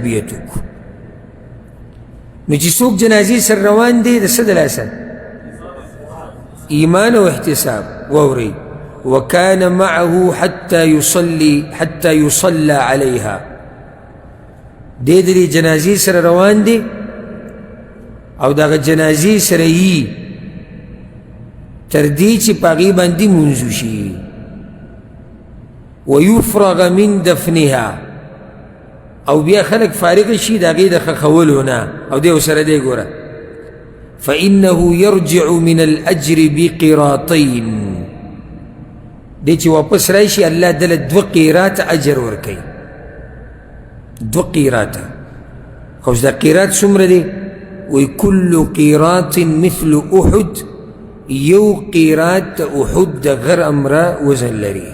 تربیت وکړو. نو چې څوک جنازې سره روان دی د څه د لاسه؟ ایمان او احتساب. واورئ وكان معه حتى يصلى عليها. دې درې جنازې سره روان دی او دغه جنازې سره یي تر دې چې په هغې باندې مونځ وشي. ويفرغ من دفنها، او بیا خلق فارغ شي د هغې د ښخولو نه. او دی ورسره دی ګوره فإنه يرجع من الأجر بقيراطين. دی چې واپس راشي الله دله 2 قیراط اجر ورکوي. 2 قیراطه. خو دا قیراط څومره دی؟ وی کل قیراط مثل احد، یو قیراط احد د غر امره وزن لري.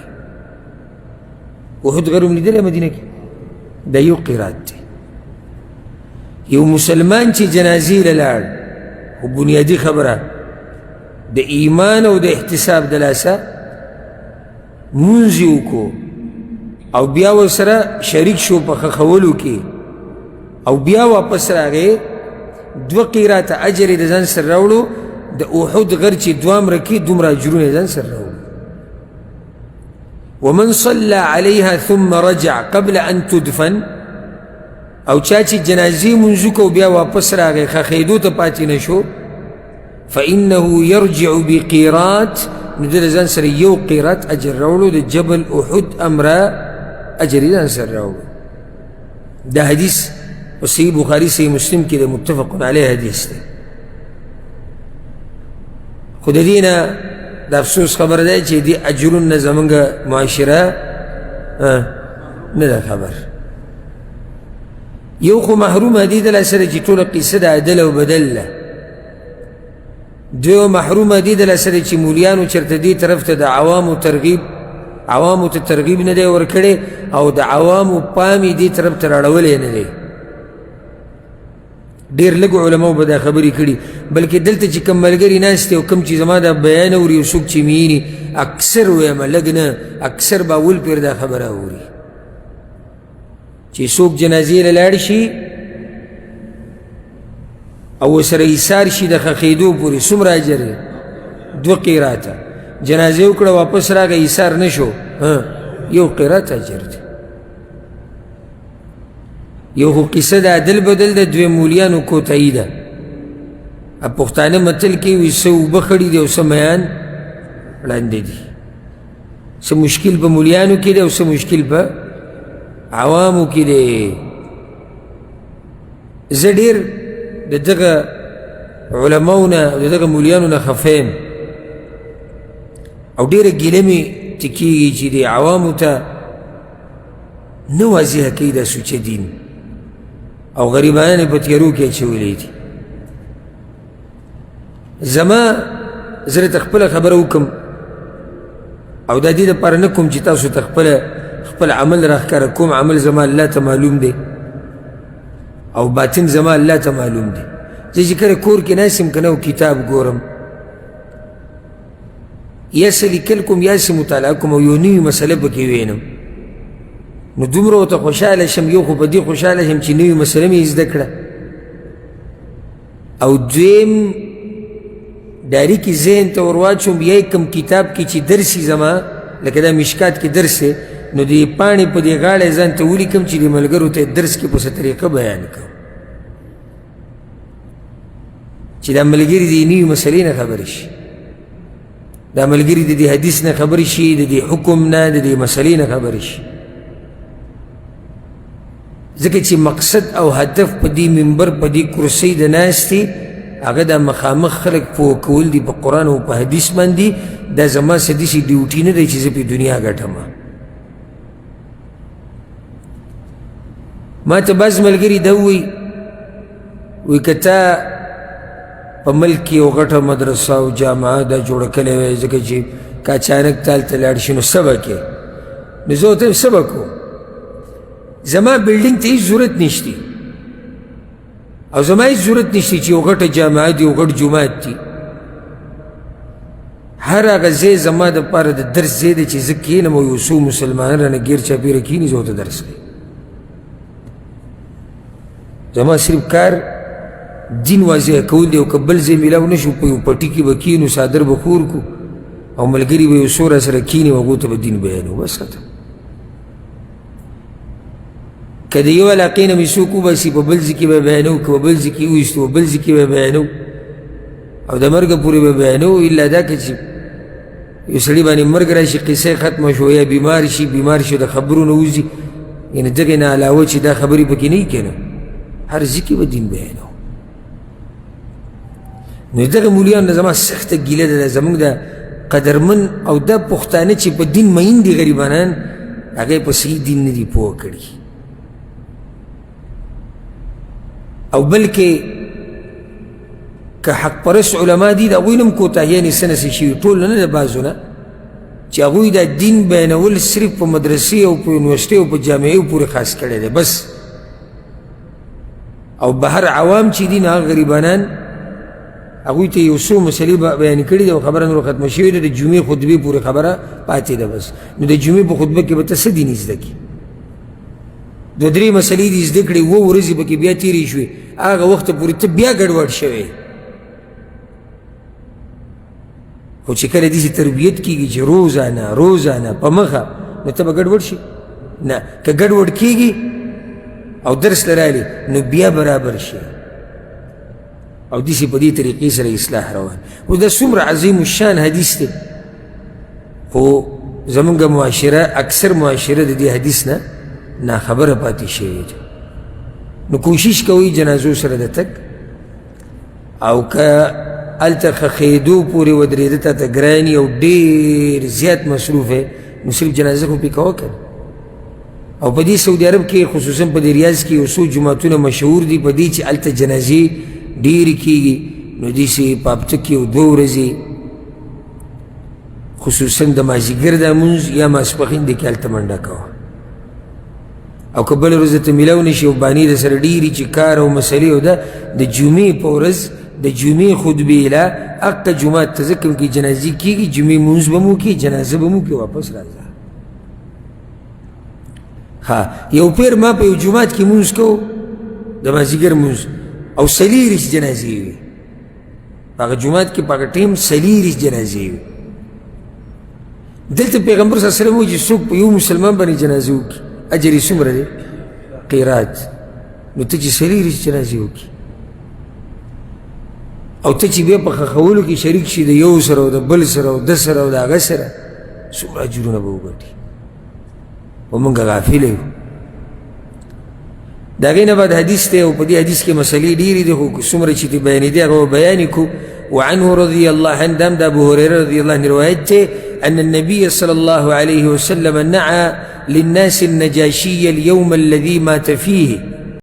احد غر هم لیدلی مدینه کې؟ دا یو قیراط دی. یو مسلمان چې جنازې له لاړ، خو بنیادي خبره د ایمان او د احتساب د لاسه مونځ یې وکړو او بیا ورسره شریک شو په ښخولو کې، او بیا واپس راغی 2 قیراطه اجر یې د ځان سره راوړو. د احد غر چې 2 امرکې دومره اجرونه یې ځان سره راوړو. ومن صلى عليها ثم رجع قبل أن تدفن، او چا چې جنازې مونځ وکړو بیا واپس راغی ښخېدو ته پاتې نه شو، فإنه يرجع بقيراط، نو د ځان سره یو قیراط اجر راوړو د جبل احد امره اجر یې ځان سره راوړو. دا حدیث په صحیح بخاري صحیح مسلم کې د متفق علیه حدیث دی. خو د دې نه د افسوس خبره ده چې دې اجرون نه زمونږ معاشره نه ده خبر. یو خو محرومه دي دله سره چې ټوله قصه د عدل او بدل ده. دوی محرومه دي دله سره چې مولیانو چېرته دې طرف ته د عوامو ته ترغیب نه دی ورکړی او د عوامو پام یې دې طرف ته راړولی نه دی. ډېر لږ علماو به دا خبرې کړي، بلکې دلته چې کوم ملګري ناست دي او کوم چې زما دا بیان اوري او څوک چې میني، اکثر ویمه لږ نه اکثر به اول پیر دا خبره اوري چې څوک جنازې له لاړ شي او ورسره ایثار شي د ښخېدو پورې څومره اجر دی؟ 2 قیراطه. جنازې وکړه واپس راغی ایثار نه شو، یو قیراط اجر دی. یو خو قصه د عدل بدل ده، دوی مولیانو کوتاهي ده. پښتانه متل کې وي څه اوبه خړي دي او څه میان ړانده دي. څه مشکل په مولیانو کې دی او څه مشکل په عوامو کې دی. زه ډېر د دغه علماو نه او د دغه مولیانو نه خفه یم او ډېره ګیله مې تکېږي چې د عوامو ته نه واضحه کوي دا سوچه دین او غریبانان یې په تیارو کې اچولی دي. زما زه درته خپله خبره وکړم او دا دې دپاره نه کوم چې تاسو ته خپل عمل راښکاره کوم. عمل زما الله ته معلوم دی او باطن زما الله ته معلوم دی. زه چې کله کور کې ناست یم که نه او کتاب ګورم یا څه لیکل کوم یا څه مطالعه کوم او یو نوې مسله پکې وینم، نو دومره ورته خوشحاله شم. یو خو په دې خوشحاله شم چې نوې مسله مې زده کړه، او دویم ډایرکټ ذهن ته ور واچوم بیا یې کوم کتاب کې چې درس زما لکه دا مشکات کې درس دی، نو دې پاڼې په دې غاړه ځان ته ولیکم چې دې ملګرو ته درس کې په څه طریقه بیان کړم چې دا ملګري دې نوې مسلې نه خبرې شي، دا ملګري د دې حدیث نه خبرې شي، د دې حکم نه، د دې مسلې نه خبرې شي. ځکه چې مقصد او هدف په دې منبر په دې کرسۍ د ناستې هغه دا مخامخ خلک پوه کول دي په قرآن او په حدیث باندې. دا زما څه داسې ډیوټي نه دی چې زه په دنیا ګټم. ما ته بعض ملګري دا وایي که تا په ملک کې یو غټه مدرسه او جامعه دا جوړه کړې وی ځکه چې که اچانک تا هلته لاړ شي نو څه به کوې؟ نو زه ورته څه به کوو؟ زما بلډینګ ته هېڅ ضرورت نشتی او زما هېڅ ضرورت نشتی چې یو غټه جامعه دي یو غټ جومات دي. هر هغه ځای زما دپاره د درس ځای دی چې زه کښېنم او یو څو مسلمانان رانه ګیر چاپېره کښېني زه ورته درس کوي. زما صرف کار دین واضح کول دی او که بل ځای میلاو نه شو په یو پټي کې به کینو څادر به خور کو او ملګري به یو څو راسره کیني او هغو ته به دین بیانو بس ختم که د یو علاقې نه مې څوک وباسي په بل ځای کې به بیانو که په بل ځای کې وویستو په بل ځای کې به بیانو او د مرګه پورې به بیانو الا دا که چې یو سړي باندې مرګ راشي قصه ختمه شو یا بیمار شي د خبرو نه وځي یعنې دغې نه علاوه چې دا خبرې پکې نه وي که نه هر ځای کې به دین بیانو نو دغه مولیان نه زما سخته ګیله ده زموږ د قدرمن او دا پښتانه چې په دین مین دي غریبانان هغه په صحیح دین نه دي پوه کړي او بلکې که حق پرست علما دي د هغوی نه هم کوتاهیانې څه نسې شوي ټول نه د بعضو نه چې هغوی دا دین بیانول صرف په مدرسې او په یونیورسټۍ او په جامعو پورې خاص کړی دی بس او بهر عوام چې دي نه هغه غریبانان هغوی ته یو څو مسلې بیانې کړي دي او خبره نور ختمه شوې ده د جمعې خطبې پورې خبره پاتې ده بس نو د جمعې په خطبه کې به ته څه دیني زده کړي دوه درې مسلې دي زده کړې 7 ورځې پکې بیا تېرې شوې هغه وخته پورې ته بیا ګډوډ شوې خو چې کله داسې تربیت کېږي چې روزانه په مخه نو ته به ګډوډ شي نه که ګډوډ کېږي او درس له رالې نو بیا برابر شي او داسې په دې طریقې سره اصلاح روان اوس دا څومره عظیم الشان حدیث دی خو زمونږ معاشره اکثر معاشره د دې حدیث نه ناخبره پاتې شوې ده نو کوشش کوئ جنازو سره د تګ او که هلته ښخېدو پورې ودرېده تا ته ګران او ډېر زیات مصروف یې نو صرف جنازه خو پې کوه که او په دې سعودي عرب کې خصوصا په دې ریاض کې یو څو جوماتونه مشهور دي په دې چې هلته جنازې ډېرې کېږي نو داسې په هفته کې یو 2 ورځې خصوصا د مازدیګر دا لمونځ یا ماسپښین دی کې هلته منډه کوه او که بله ورځ ته میلاو نه شي او بانې در سره ډېرې چې کار او مسلې او ده د جمعې په ورځ د جمعې خطبې له هغه جومات ته ځه کوم کې جنازې کېږي جمعې لمونځ به مو کړي جنازه به مو کړي واپس راځه یو پیر ما په یو جومات کې لمونځ کوو د مازدیګر لمونځ او 40 جنازې وي په هغه جومات کې په هغه ټیم 40 جنازې وي دلته پیغمبر صلی الله علیه وسلم وایي چې څوک په یو مسلمان باندې جنازه وکړي اجر یې څومره دی قیرات نو ته چې 40 جنازې وکړي او ته چې بیا په ښخولو کې شریک شي د یو سره او د بل سره او د سره او د هغه سره څومره اجرونه به وګټي و موږ غافله یو د هغې نه بعد حدیث دی او په دې حدیث کې مسلې ډېرې دي خو څومره چې بیانې دي هغه به بیان یې کړو وعنه رضي الله عنه دام د ابو هريره رضي الله عنه روایت دی أن النبي صلى الله عليه وسلم نعى للناس النجاشي اليوم الذي مات فيه